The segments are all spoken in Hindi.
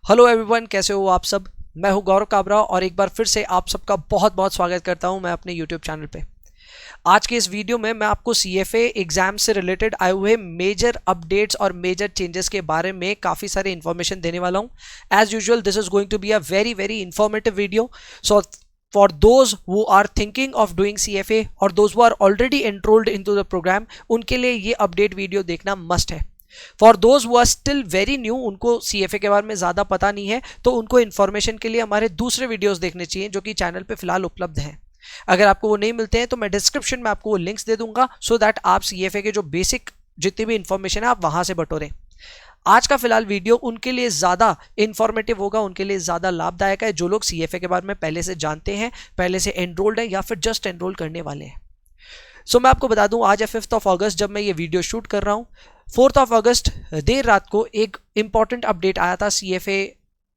हेलो एवरीवन, कैसे हो आप सब। मैं हूं गौरव काबरा और एक बार फिर से आप सबका बहुत बहुत स्वागत करता हूं मैं अपने यूट्यूब चैनल पे। आज के इस वीडियो में मैं आपको सीएफए एग्जाम से रिलेटेड आए हुए मेजर अपडेट्स और मेजर चेंजेस के बारे में काफ़ी सारे इन्फॉर्मेशन देने वाला हूं। As usual this is going to be a very very informative video. So for those who are thinking of doing CFA और those who are already enrolled into the program, उनके लिए ये अपडेट वीडियो देखना मस्ट है। For those who are still very new, उनको सीएफए के बारे में ज़्यादा पता नहीं है, तो उनको इन्फॉर्मेशन के लिए हमारे दूसरे वीडियोस देखने चाहिए जो कि चैनल पे फिलहाल उपलब्ध हैं। अगर आपको वो नहीं मिलते हैं तो मैं डिस्क्रिप्शन में आपको वो लिंक्स दे दूंगा, सो दैट आप सीएफए के जो बेसिक जितनी भी इंफॉर्मेशन है आप वहां से बटोरें। आज का फिलहाल वीडियो उनके लिए ज़्यादा इंफॉर्मेटिव होगा, उनके लिए ज़्यादा लाभदायक है जो लोग सीएफए के बारे में पहले से जानते हैं, पहले से एनरोल्ड है या फिर जस्ट एनरोल करने वाले हैं। सो मैं आपको बता दूं, आज है 5 अगस्त जब मैं ये वीडियो शूट कर रहा हूं। 4 अगस्त देर रात को एक इंपॉर्टेंट अपडेट आया था सीएफए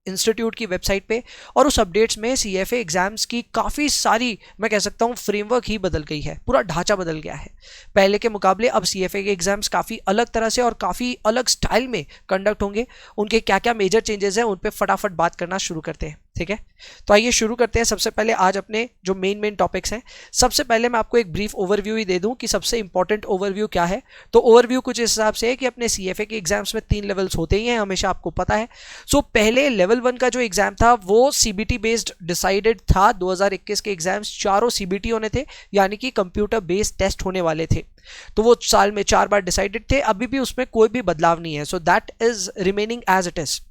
इंस्टीट्यूट की वेबसाइट पे, और उस अपडेट्स में सीएफए एग्जाम्स की काफ़ी सारी, मैं कह सकता हूँ फ्रेमवर्क ही बदल गई है, पूरा ढांचा बदल गया है। पहले के मुकाबले अब सीएफए के एग्जाम्स काफ़ी अलग तरह से और काफ़ी अलग स्टाइल में कंडक्ट होंगे। उनके क्या क्या मेजर चेंजेस हैं उन पर फटाफट बात करना शुरू करते हैं, ठीक है। तो आइए शुरू करते हैं। सबसे पहले आज अपने जो मेन टॉपिक्स हैं, सबसे पहले मैं आपको एक ब्रीफ ओवरव्यू ही दे दूं कि सबसे इंपॉर्टेंट ओवरव्यू क्या है। तो ओवरव्यू कुछ इस हिसाब से है कि अपने सीएफए के एग्जाम्स में 3 लेवल्स होते ही हैं, हमेशा आपको पता है। सो पहले लेवल 1 का जो एग्जाम था वो सीबीटी बेस्ड डिसाइडेड था। 2021 के एग्जाम्स चारों सीबीटी होने थे, यानी कि कंप्यूटर बेस्ड टेस्ट होने वाले थे। तो वो साल में 4 बार डिसाइडेड थे, अभी भी उसमें कोई भी बदलाव नहीं है। So that is remaining as it is.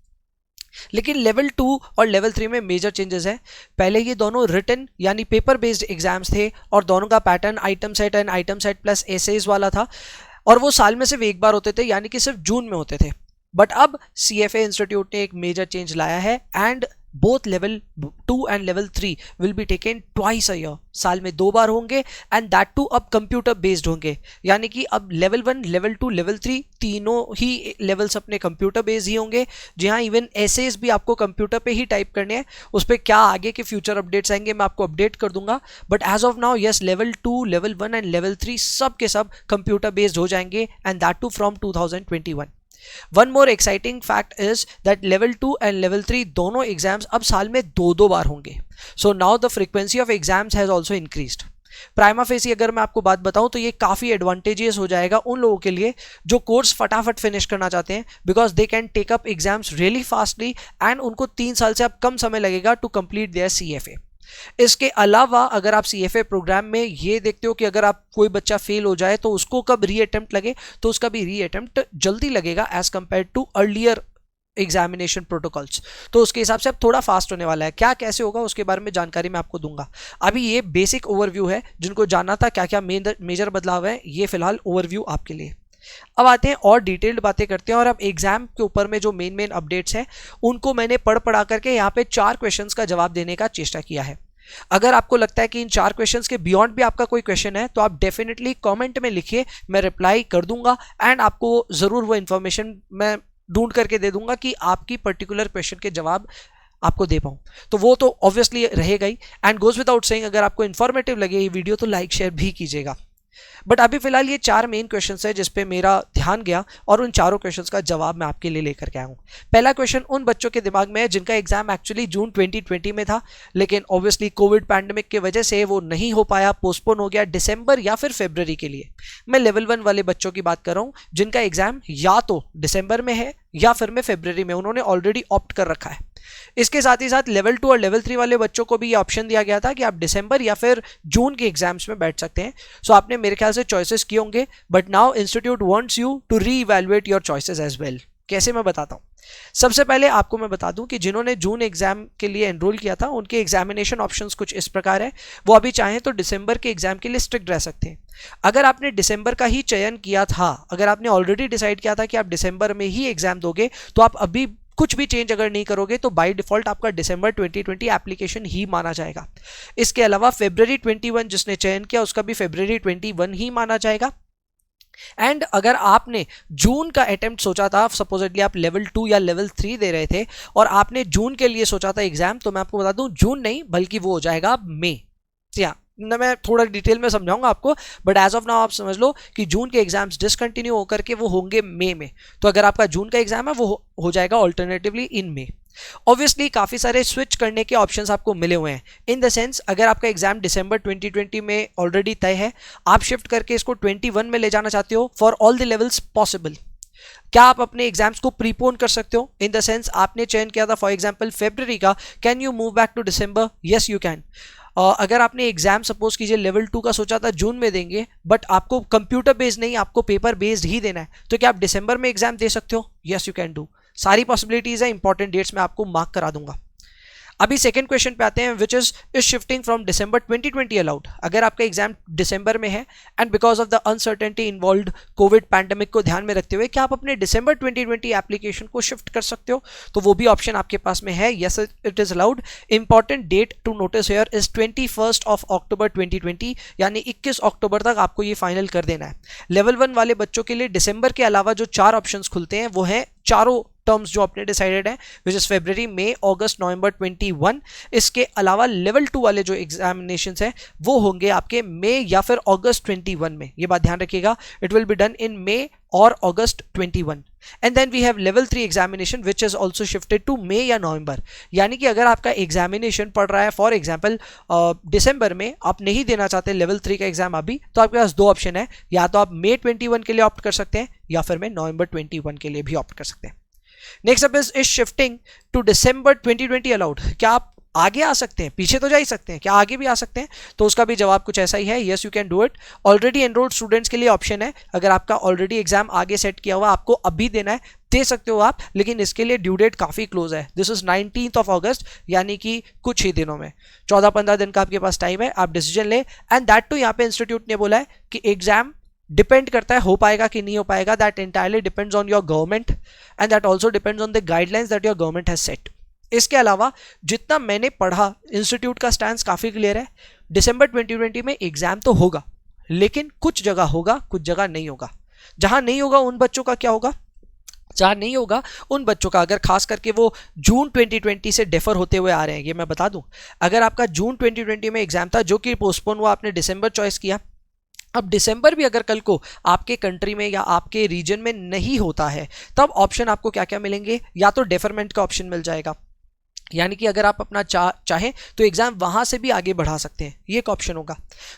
लेकिन लेवल 2 और लेवल 3 में मेजर चेंजेस है। पहले ये दोनों रिटन यानी पेपर बेस्ड एग्जाम्स थे और दोनों का pattern item set and item set plus essays वाला था, और वो साल में सिर्फ एक बार होते थे, यानी कि सिर्फ जून में होते थे। बट अब सीएफए इंस्टीट्यूट ने एक मेजर चेंज लाया है, and both level 2 and level 3 will be taken twice a year, साल में 2 बार होंगे, एंड दैट टू अब कंप्यूटर बेस्ड होंगे। यानी कि अब लेवल 1, लेवल 2, लेवल 3 तीनों ही लेवल्स अपने कंप्यूटर बेस्ड ही होंगे। जी हाँ, इवन एसेज भी आपको कंप्यूटर पे ही टाइप करने हैं। उस पर क्या आगे के फ्यूचर अपडेट्स आएंगे मैं आपको अपडेट कर दूंगा, but as of now yes, level 2, level 1 and level 3 सब के सब कंप्यूटर बेस्ड हो जाएंगे, and that too from 2021। One more exciting fact is that level 2 and level 3 दोनों एग्जाम्स अब साल में 2 बार होंगे। So now the frequency of exams has also increased. Prima facie अगर मैं आपको बात बताऊं तो ये काफ़ी एडवांटेजियस हो जाएगा उन लोगों के लिए जो कोर्स फटाफट फिनिश करना चाहते हैं, because they can take up exams really fastly, and उनको 3 साल से अब कम समय लगेगा टू कंप्लीट देयर सीएफए। इसके अलावा अगर आप सीएफए प्रोग्राम में ये देखते हो कि अगर आप कोई बच्चा फेल हो जाए तो उसको कब री अटेम्प्ट लगे, तो उसका भी री अटेम्प्ट जल्दी लगेगा as compare to earlier examination protocols. तो उसके हिसाब से अब थोड़ा फास्ट होने वाला है। क्या कैसे होगा उसके बारे में जानकारी मैं आपको दूंगा। अभी ये बेसिक ओवरव्यू है, जिनको जानना था क्या क्या मेजर बदलाव है, ये फिलहाल ओवरव्यू आपके लिए। अब आते हैं और डिटेल्ड बातें करते हैं, और अब एग्जाम के ऊपर में जो मेन अपडेट्स हैं उनको मैंने पढ़ करके यहाँ पे 4 क्वेश्चंस का जवाब देने का चेष्टा किया है। अगर आपको लगता है कि इन 4 क्वेश्चंस के बियॉन्ड भी आपका कोई क्वेश्चन है तो आप डेफिनेटली कमेंट में लिखिए, मैं रिप्लाई कर दूंगा, एंड आपको जरूर वो इन्फॉर्मेशन मैं ढूंढ करके दे दूंगा कि आपकी पर्टिकुलर क्वेश्चन के जवाब आपको दे पाऊं। तो वो तो ऑब्वियसली रहेगा ही, एंड गोज विदाउट सेइंग अगर आपको इन्फॉर्मेटिव लगे ये वीडियो तो लाइक शेयर भी कीजिएगा। बट अभी फिलहाल ये 4 मेन क्वेश्चंस है जिस पे मेरा ध्यान गया, और उन चारों क्वेश्चंस का जवाब मैं आपके लिए लेकर के आया हूँ। पहला क्वेश्चन उन बच्चों के दिमाग में है जिनका एग्जाम एक्चुअली जून 2020 में था, लेकिन ऑब्वियसली कोविड पैंडेमिक की वजह से वो नहीं हो पाया, पोस्टपोन हो गया दिसंबर या फिर फरवरी के लिए। मैं लेवल 1 वाले बच्चों की बात कर रहा हूँ जिनका एग्जाम या तो दिसंबर में है या फिर में फरवरी में, उन्होंने ऑलरेडी ऑप्ट कर रखा है। इसके साथ ही साथ लेवल 2 और लेवल 3 वाले बच्चों को भी ये ऑप्शन दिया गया था कि आप दिसंबर या फिर जून के एग्जाम्स में बैठ सकते हैं। सो आपने मेरे ख्याल से चॉइसेस किए होंगे, but now institute wants you to reevaluate your choices as well. कैसे, मैं बताता हूँ। सबसे पहले आपको मैं बता दूं कि जिन्होंने जून एग्जाम के लिए एनरोल किया था उनके एग्जामिनेशन ऑप्शंस कुछ इस प्रकार है। वो अभी चाहें तो दिसंबर के एग्जाम के लिए स्ट्रिक्ट रह सकते हैं। अगर आपने दिसंबर का ही चयन किया था, अगर आपने ऑलरेडी डिसाइड किया था कि आप दिसंबर में ही एग्जाम दोगे, तो आप अभी कुछ भी चेंज अगर नहीं करोगे तो बाय डिफॉल्ट आपका दिसंबर 2020 एप्लीकेशन ही माना जाएगा। इसके अलावा फरवरी 21 जिसने चयन किया उसका भी फरवरी 21 ही माना जाएगा। एंड अगर आपने जून का अटेम्प्ट सोचा था, सपोजिटली आप लेवल 2 या लेवल 3 दे रहे थे और आपने जून के लिए सोचा था एग्जाम, तो मैं आपको बता दूं जून नहीं बल्कि वो हो जाएगा मई। ना मैं थोड़ा डिटेल में समझाऊंगा आपको, बट एज ऑफ नाउ आप समझ लो कि जून के एग्जाम्स डिसकंटिन्यू होकर के वो होंगे मई में। तो अगर आपका जून का एग्जाम है वो हो जाएगा ऑल्टरनेटिवली इन मई। ऑब्वियसली काफ़ी सारे स्विच करने के ऑप्शंस आपको मिले हुए हैं, इन द सेंस अगर आपका एग्जाम दिसंबर 2020 में ऑलरेडी तय है, आप शिफ्ट करके इसको 21 में ले जाना चाहते हो, for all the levels possible. क्या आप अपने एग्जाम्स को प्रीपोन कर सकते हो? इन द सेंस आपने चयन किया था फॉर एग्जांपल फरवरी का, can you move back to December? Yes you can. अगर आपने एग्जाम सपोज कीजिए लेवल 2 का सोचा था जून में देंगे, बट आपको कंप्यूटर बेस्ड नहीं, आपको पेपर बेस्ड ही देना है, तो क्या आप दिसंबर में एग्जाम दे सकते हो? Yes you can do. सारी पॉसिबिलिटीज है, इंपॉर्टेंट डेट्स मैं आपको मार्क करा दूंगा। अभी सेकंड क्वेश्चन पे आते हैं, which is shifting from December 2020 allowed? अगर आपका एग्जाम दिसंबर में है and because of the uncertainty involved Covid pandemic को ध्यान में रखते हुए, क्या आप अपने दिसंबर 2020 एप्लीकेशन को शिफ्ट कर सकते हो? तो वो भी ऑप्शन आपके पास में है, yes it is allowed. Important date to notice here is 21 October 2020, यानी 21 अक्टूबर तक आपको ये फाइनल कर देना है। लेवल 1 वाले बच्चों के लिए दिसंबर के अलावा जो 4 ऑप्शंस खुलते हैं वो हैं चारों टर्म्स जो आपने डिसाइडेड है, विच इज फरवरी, मई, अगस्त, नवंबर 21। इसके अलावा लेवल 2 वाले जो एग्जामिनेशंस हैं वो होंगे आपके मई या फिर अगस्त 21 में, ये बात ध्यान रखिएगा। It will be done in May और अगस्त 21। And then we have level 3 examination which is also shifted to May या नवंबर, यानी कि अगर आपका एग्जामिनेशन पड़ रहा है फॉर एग्जाम्पल दिसंबर में, आप नहीं देना चाहते लेवल 3 का एग्जाम अभी, तो आपके पास 2 ऑप्शन है, या तो आप मई 21 के लिए ऑप्ट कर सकते हैं या फिर मैं नवंबर 21 के लिए भी ऑप्ट कर सकते हैं। Next up is shifting to December 2020 allowed? क्या आप आगे आ सकते हैं? पीछे तो जा ही सकते हैं, क्या आगे भी आ सकते हैं? तो उसका भी जवाब कुछ ऐसा ही है, yes you can do it. Already enrolled students के लिए ऑप्शन है, अगर आपका ऑलरेडी एग्जाम आगे सेट किया हुआ, आपको अभी देना है, दे सकते हो आप, लेकिन इसके लिए ड्यू डेट काफी क्लोज है। दिस इज 19 अगस्त, यानी कि कुछ ही दिनों में, 14-15 दिन का आपके पास टाइम है, आप डिसीजन ले। एंड दैट टू यहाँ पे इंस्टीट्यूट ने बोला है कि एग्जाम डिपेंड करता है हो पाएगा कि नहीं हो पाएगा, that entirely depends on your government and that also depends on the guidelines that your government has set. इसके अलावा जितना मैंने पढ़ा, इंस्टीट्यूट का स्टैंड काफी क्लियर है, दिसंबर 2020 में एग्जाम तो होगा, लेकिन कुछ जगह होगा, कुछ जगह नहीं होगा। जहां नहीं होगा उन बच्चों का क्या होगा? जहां नहीं होगा उन बच्चों का, अगर खास करके वो जून 2020 से डेफर होते हुए आ रहे हैं, ये मैं बता दूं, अगर आपका जून 2020 में एग्जाम था जो कि पोस्टपोन हुआ, आपने दिसंबर चॉइस किया, अब दिसंबर भी अगर कल को आपके कंट्री में या आपके रीजन में नहीं होता है, तब ऑप्शन आपको क्या क्या मिलेंगे? या तो डेफरमेंट का ऑप्शन मिल जाएगा, यानी कि अगर आप अपना चाहें तो एग्जाम वहां से भी आगे बढ़ा सकते हैं, ये एक ऑप्शन होगा।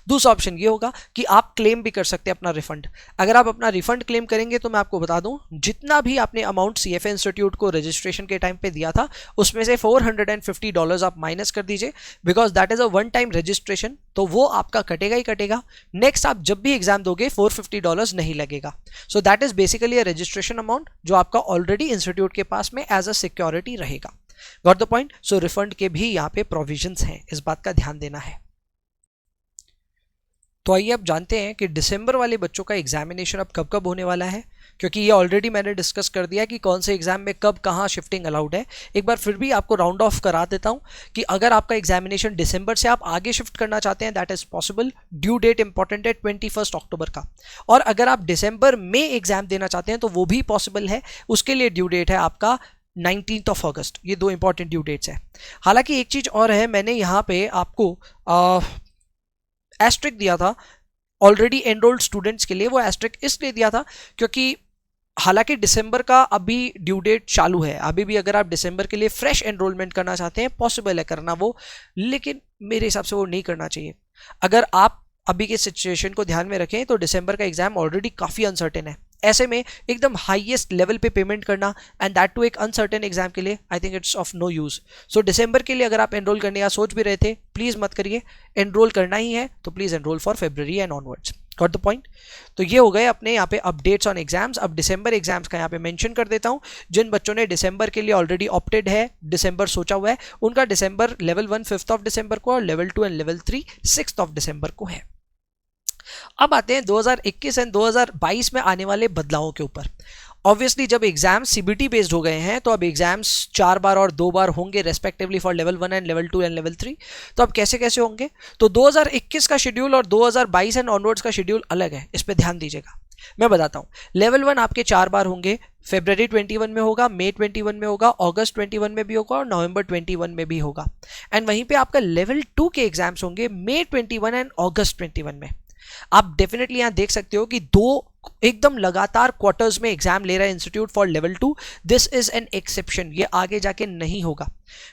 दूसरा ऑप्शन ये होगा कि आप क्लेम भी कर सकते हैं अपना रिफंड। अगर आप अपना रिफंड क्लेम करेंगे तो मैं आपको बता दूं, जितना भी आपने अमाउंट CFA इंस्टीट्यूट को रजिस्ट्रेशन के टाइम पे दिया था, उसमें से $450 आप माइनस कर दीजिए, because that is a one time registration, तो वो आपका कटेगा ही कटेगा। नेक्स्ट आप जब भी एग्जाम दोगे $450 नहीं लगेगा। सो that is basically a registration amount जो आपका ऑलरेडी इंस्टीट्यूट के पास में एज अ सिक्योरिटी रहेगा। Got the point? So refund के भी यहाँ पे प्रोविजंस हैं, इस बात का ध्यान देना है। तो आइए अब जानते हैं कि दिसंबर वाले बच्चों का एग्जामिनेशन अब कब कब होने वाला है, क्योंकि ये ऑलरेडी मैंने डिस्कस कर दिया कि कौन से एग्जाम में कब कहाँ शिफ्टिंग अलाउड है। एक बार फिर भी आपको राउंड ऑफ करा देता हूँ कि अगर आपका एग्जामिनेशन दिसंबर से आप आगे शिफ्ट करना चाहते हैं, that is possible. Due date important है 21 अक्टूबर का। और अगर आप दिसंबर में एग्जाम देना चाहते हैं तो वो भी पॉसिबल है, उसके लिए ड्यू डेट है आपका 19 अगस्त। ये 2 इंपॉर्टेंट ड्यू डेट्स हैं। हालांकि एक चीज और है, मैंने यहाँ पे आपको एस्ट्रिक दिया था ऑलरेडी एनरोल्ड स्टूडेंट्स के लिए। वो एस्ट्रिक इसलिए दिया था क्योंकि हालांकि दिसंबर का अभी ड्यू डेट चालू है, अभी भी अगर आप दिसंबर के लिए फ्रेश एनरोलमेंट करना चाहते हैं, पॉसिबल है करना वो, लेकिन मेरे हिसाब से वो नहीं करना चाहिए। अगर आप अभी के सिचुएशन को ध्यान में रखें तो दिसंबर का एग्जाम ऑलरेडी काफ़ी अनसर्टेन है। ऐसे में एकदम हाईएस्ट लेवल पे पेमेंट करना एंड दैट टू एक अनसर्टेन एग्जाम के लिए, I think it's of no use. So दिसंबर के लिए अगर आप एनरोल करने का सोच भी रहे थे, प्लीज़ मत करिए। एनरोल करना ही है तो please enrol for February and onwards. Got the point? तो ये हो गए अपने यहाँ पे अपडेट्स ऑन एग्जाम्स। अब दिसंबर एग्जाम्स का यहाँ पे मेंशन कर देता हूँ। जिन बच्चों ने दिसंबर के लिए ऑलरेडी ऑप्टेड है, दिसंबर सोचा हुआ है, उनका दिसंबर लेवल 1 5 दिसंबर को और लेवल 2 एंड लेवल 3 6 दिसंबर को है। अब आते हैं 2021 एंड 2022 में आने वाले बदलावों के ऊपर। ऑब्वियसली जब एग्जाम्स CBT बेस्ड हो गए हैं तो अब एग्जाम्स 4 बार और 2 बार होंगे respectively for level 1 and level 2 and level 3। तो अब कैसे कैसे होंगे? तो 2021 का शेड्यूल और 2022 एंड ऑनवर्ड्स का शेड्यूल अलग है, इस पर ध्यान दीजिएगा। मैं बताता हूँ। लेवल 1 आपके 4 बार होंगे, फरवरी 21 में होगा, मई 21 में होगा, अगस्त 21 में भी होगा और नवंबर 21 में भी होगा। एंड वहीं पे आपका लेवल 2 के एग्जाम्स होंगे मई 21 एंड अगस्त 21 में। आप डेफिनेटली यहां देख सकते हो कि 2 एकदम लगातार क्वार्टर्स में एग्जाम ले रहा है institute for level 2, this is an exception, ये आगे जाके नहीं होगा।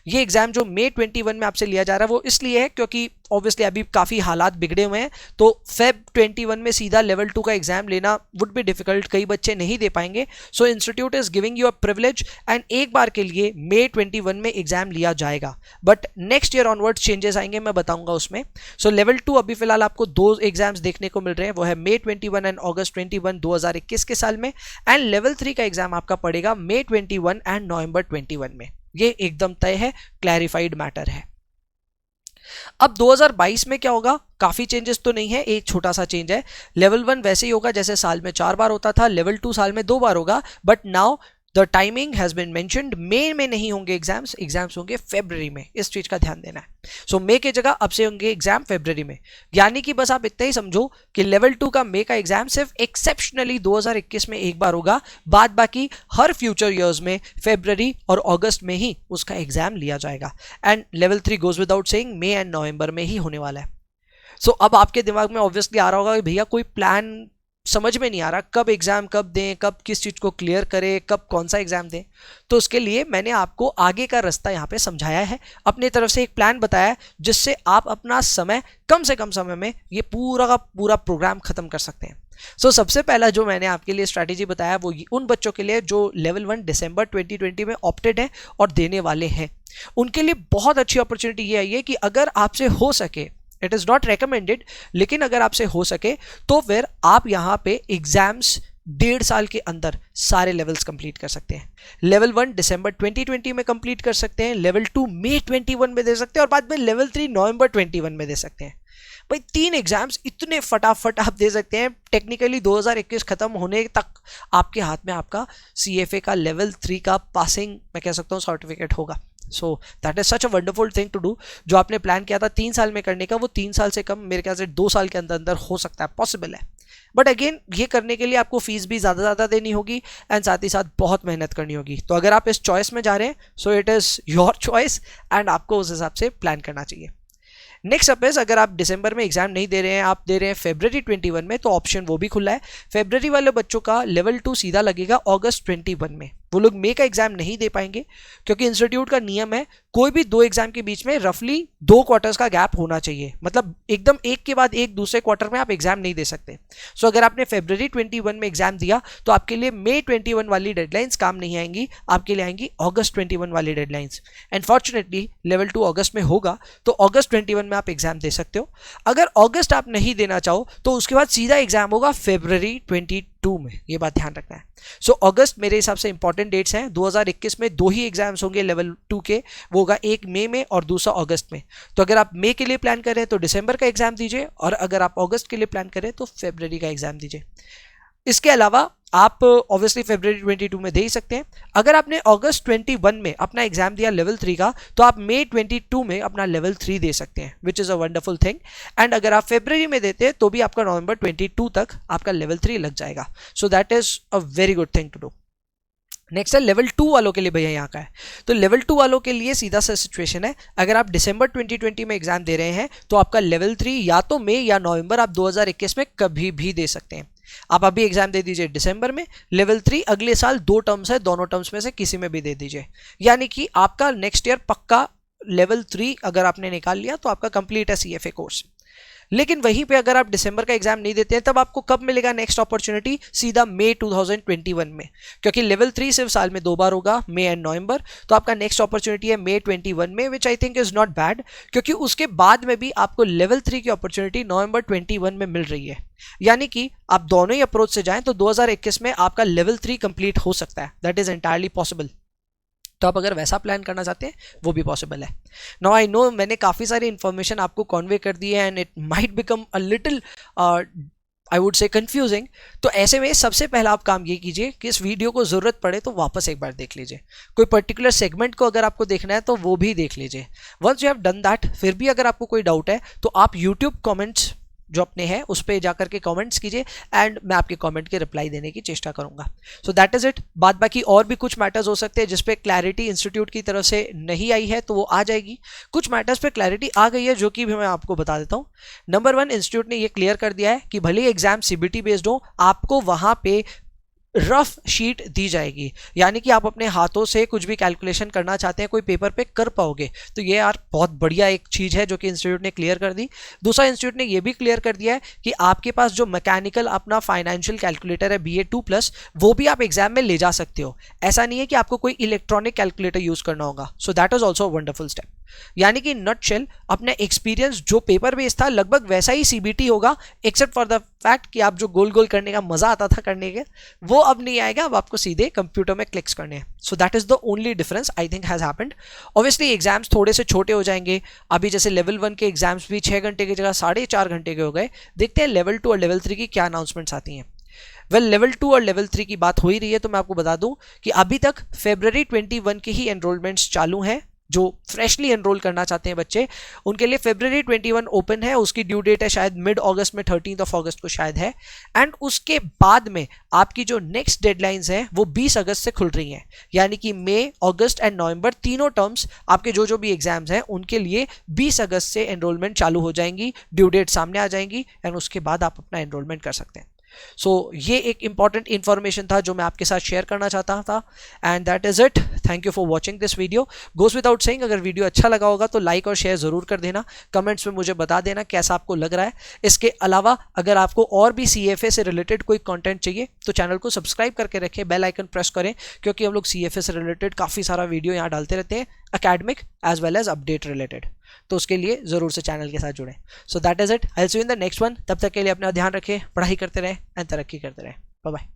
ये एग्जाम जो मई 21 में आपसे लिया जा रहा है वो इसलिए है क्योंकि ऑब्वियसली अभी काफी हालात बिगड़े हुए हैं, तो फेब 21 में सीधा लेवल 2 का एग्जाम लेना वुड बी डिफिकल्ट, कई बच्चे नहीं दे पाएंगे। So institute is giving you a privilege and एक बार के लिए मई 21 में एग्जाम लिया जाएगा, but next year onward changes आएंगे, मैं बताऊंगा उसमें। सो लेवल 2 अभी फिलहाल आपको 2 एग्जाम्स देखने को मिल रहे हैं, वो है मई 21 एंड अगस्त 21 2021 के साल में, एंड लेवल 3 का एग्जाम आपका पड़ेगा मई 21 एंड नवंबर 21 में। ये एकदम तय है, क्लैरिफाइड मैटर है। अब 2022 में क्या होगा, काफी चेंजेस तो नहीं है, एक छोटा सा चेंज है। लेवल 1 वैसे ही होगा जैसे साल में 4 बार होता था, लेवल 2 साल में 2 बार होगा, but now the timing has been mentioned, May में नहीं होंगे एग्जाम्स होंगे फरवरी में, इस चीज का ध्यान देना है। सो मई की जगह अब से होंगे एग्जाम फरवरी में, यानी कि बस आप इतना ही समझो कि लेवल 2 का मई का एग्जाम सिर्फ एक्सेप्शनली 2021 में एक बार होगा, बाद बाकी हर फ्यूचर ईयर्स में फरवरी और अगस्त में ही उसका एग्जाम लिया जाएगा। And level 3 goes without saying May and November में ही होने वाला है। सो अब आपके दिमाग में ऑब्वियसली आ रहा होगा कि भैया कोई प्लान समझ में नहीं आ रहा, कब एग्जाम कब दें, कब किस चीज को क्लियर करें, कब कौन सा एग्जाम दें। तो उसके लिए मैंने आपको आगे का रास्ता यहाँ पे समझाया है, अपनी तरफ से एक प्लान बताया है जिससे आप अपना समय कम से कम समय में ये पूरा का पूरा प्रोग्राम खत्म कर सकते हैं। सो सबसे पहला जो मैंने आपके लिए स्ट्रैटेजी बताया वो उन बच्चों के लिए जो लेवल 1 दिसंबर 2020 में ऑप्टेड है और देने वाले हैं, उनके लिए बहुत अच्छी अपॉर्चुनिटी ये आई है कि अगर आपसे हो सके, इट इज नॉट रिकमेंडेड, लेकिन अगर आपसे हो सके तो फिर आप यहाँ पे एग्जाम्स 1.5 साल के अंदर सारे लेवल्स कंप्लीट कर सकते हैं। लेवल 1 दिसंबर 2020 में कंप्लीट कर सकते हैं, लेवल 2 मई 21 में दे सकते हैं और बाद में लेवल 3 नवंबर 21 में दे सकते हैं। भाई 3 एग्जाम्स इतने फटाफट आप दे सकते हैं, टेक्निकली 2021 खत्म होने तक आपके हाथ में आपका CFA का लेवल 3 का पासिंग मैं कह सकता हूँ सर्टिफिकेट होगा। So that is such a wonderful thing to do. जो आपने प्लान किया था 3 साल में करने का, वो 3 साल से कम मेरे ख्याल से 2 साल के अंदर अंदर हो सकता है, पॉसिबल है। बट अगेन ये करने के लिए आपको फीस भी ज़्यादा देनी होगी एंड साथ ही साथ बहुत मेहनत करनी होगी। तो अगर आप इस चॉइस में जा रहे हैं, so it is your choice and आपको उस हिसाब से प्लान करना चाहिए। नेक्स्ट सपोज अगर आप दिसंबर में एग्जाम नहीं दे रहे हैं, आप दे रहे हैं फरवरी 21 में, तो ऑप्शन वो भी खुला है। फरवरी वाले बच्चों का लेवल 2 सीधा लगेगा अगस्त 21 में, वो लोग मई का एग्जाम नहीं दे पाएंगे क्योंकि इंस्टीट्यूट का नियम है कोई भी 2 एग्जाम के बीच में रफली 2 क्वार्टर्स का गैप होना चाहिए, मतलब एकदम एक के बाद एक दूसरे क्वार्टर में आप एग्जाम नहीं दे सकते। सो अगर आपने फरवरी 21 में एग्जाम दिया तो आपके लिए मई 21 वाली डेडलाइंस काम नहीं आएंगी, आपके लिए आएंगी अगस्त 21 वाली डेडलाइंस। एंड फॉर्चुनेटली लेवल 2 अगस्त में होगा तो अगस्त 21 में आप एग्जाम दे सकते हो। अगर अगस्त आप नहीं देना चाहो तो उसके बाद सीधा एग्जाम होगा फरवरी 22 में, ये बात ध्यान रखना है। सो अगस्त मेरे हिसाब से इंपॉर्टेंट डेट्स हैं। 2021 में 2 ही एग्जाम्स होंगे लेवल 2 के, वो होगा एक मई में और दूसरा अगस्त में। तो अगर आप मई के लिए प्लान करें तो दिसंबर का एग्जाम दीजिए और अगर आप अगस्त के लिए प्लान करें तो फरवरी का एग्जाम दीजिए। इसके अलावा आप ऑब्वियसली फरवरी 22 में दे ही सकते हैं। अगर आपने अगस्त 21 में अपना एग्जाम दिया लेवल 3 का तो आप मई 22 में अपना लेवल 3 दे सकते हैं, which is a wonderful thing. And अगर आप फरवरी में देते हैं तो भी आपका नवंबर 22 तक आपका लेवल 3 लग जाएगा। So that is a very good thing to do. Next है लेवल 2 वालों के लिए, भैया यहाँ का है तो लेवल 2 वालों के लिए सीधा सा सिचुएशन है, अगर आप दिसंबर 2020 में एग्जाम दे रहे हैं तो आपका लेवल 3 या तो मई या नवंबर आप 2021 में कभी भी दे सकते हैं। आप अभी एग्जाम दे दीजिए दिसंबर में, लेवल 3 अगले साल 2 टर्म्स है, दोनों टर्म्स में से किसी में भी दे दीजिए, यानी कि आपका नेक्स्ट ईयर पक्का लेवल 3 अगर आपने निकाल लिया तो आपका कंप्लीट है CFA कोर्स। लेकिन वहीं पे अगर आप दिसंबर का एग्जाम नहीं देते हैं तब आपको कब मिलेगा नेक्स्ट अपॉर्चुनिटी, सीधा मई 2021 में, क्योंकि लेवल 3 सिर्फ साल में 2 बार होगा, मई एंड नवंबर। तो आपका नेक्स्ट अपॉर्चुनिटी है मई 21 में, which I think is not bad, क्योंकि उसके बाद में भी आपको लेवल 3 की अपॉर्चुनिटी नवंबर 21 में मिल रही है, यानी कि आप दोनों ही अप्रोच से जाएं तो 2021 में आपका लेवल 3 कंप्लीट हो सकता है, दैट इज एंटायरली पॉसिबल। तो आप अगर वैसा प्लान करना चाहते हैं वो भी पॉसिबल है। नाउ आई नो मैंने काफ़ी सारी इन्फॉर्मेशन आपको कॉन्वे कर दी है and it might become a little I would say confusing. तो ऐसे में सबसे पहला आप काम ये कीजिए कि इस वीडियो को ज़रूरत पड़े तो वापस एक बार देख लीजिए, कोई पर्टिकुलर सेगमेंट को अगर आपको देखना है तो वो भी देख लीजिए। Once you have done that, फिर भी अगर आपको कोई डाउट है तो आप यूट्यूब कमेंट्स जो अपने हैं उस पर जाकर के कमेंट्स कीजिए एंड मैं आपके कमेंट के रिप्लाई देने की चेष्टा करूंगा। सो दैट इज इट। बाद बाकी और भी कुछ मैटर्स हो सकते हैं जिस पे क्लैरिटी इंस्टीट्यूट की तरफ से नहीं आई है तो वो आ जाएगी। कुछ मैटर्स पे क्लैरिटी आ गई है जो कि भी मैं आपको बता देता हूँ। नंबर 1, इंस्टीट्यूट ने ये क्लियर कर दिया है कि भले ही एग्जाम सीबीटी बेस्ड हो, आपको वहां पे रफ शीट दी जाएगी, यानी कि आप अपने हाथों से कुछ भी कैलकुलेशन करना चाहते हैं कोई पेपर पे कर पाओगे। तो ये यार बहुत बढ़िया एक चीज़ है जो कि इंस्टीट्यूट ने क्लियर कर दी। दूसरा, इंस्टीट्यूट ने ये भी क्लियर कर दिया है कि आपके पास जो मैकेनिकल अपना फाइनेंशियल कैलकुलेटर है BA2+, वो भी आप एग्जाम में ले जा सकते हो। ऐसा नहीं है कि आपको कोई इलेक्ट्रॉनिक कैलकुलेटर यूज करना होगा। So that is also wonderful step. यानी कि नटशेल अपना एक्सपीरियंस जो पेपर बेस्ड था लगभग वैसा ही सीबीटी होगा, एक्सेप्ट फॉर द फैक्ट कि आप जो गोल गोल करने का मजा आता था करने के, वो अब नहीं आएगा। अब आपको सीधे कंप्यूटर में क्लिक्स करने हैं। सो that is the only difference I think has happened. Obviously exams थोड़े से छोटे हो जाएंगे। अभी जैसे लेवल 1 के एग्जाम्स भी 6 घंटे की जगह 4.5 घंटे के हो गए। देखते हैं लेवल 2 और लेवल 3 की क्या अनाउंसमेंट्स आती हैं। वेल, लेवल 2 और लेवल 3 की बात हो ही रही है तो मैं आपको बता दूं कि अभी तक February 21 के ही एनरोलमेंट्स चालू हैं। जो फ्रेशली एनरोल करना चाहते हैं बच्चे, उनके लिए February 21 ओपन है। उसकी ड्यू डेट है शायद मिड अगस्त में, 13 अगस्त को शायद है। एंड उसके बाद में आपकी जो नेक्स्ट डेडलाइंस हैं वो 20 अगस्त से खुल रही हैं। यानी कि मई, अगस्त एंड नवंबर तीनों टर्म्स आपके जो भी एग्जाम्स हैं उनके लिए 20 अगस्त से एनरोलमेंट चालू हो जाएंगी। ड्यू डेट सामने आ जाएंगी एंड उसके बाद आप अपना एनरोलमेंट कर सकते हैं। सो ये एक इंपॉर्टेंट इंफॉर्मेशन था जो मैं आपके साथ शेयर करना चाहता था। And that is it. Thank you for watching this video. Goes without saying, अगर वीडियो अच्छा लगा होगा तो लाइक और शेयर जरूर कर देना। कमेंट्स में मुझे बता देना कैसा आपको लग रहा है। इसके अलावा अगर आपको और भी CFA से रिलेटेड कोई कंटेंट चाहिए तो चैनल को सब्सक्राइब करके रखें, बेल आइकन प्रेस करें, क्योंकि हम लोग CFA से रिलेटेड काफ़ी सारा वीडियो यहाँ डालते रहते हैं, academic as well as update related. तो उसके लिए जरूर से चैनल के साथ जुड़ें। So that is it. I will see you in the next one. तब तक के लिए अपना ध्यान रखें, पढ़ाई करते रहें एंड तरक्की करते रहें। Bye bye.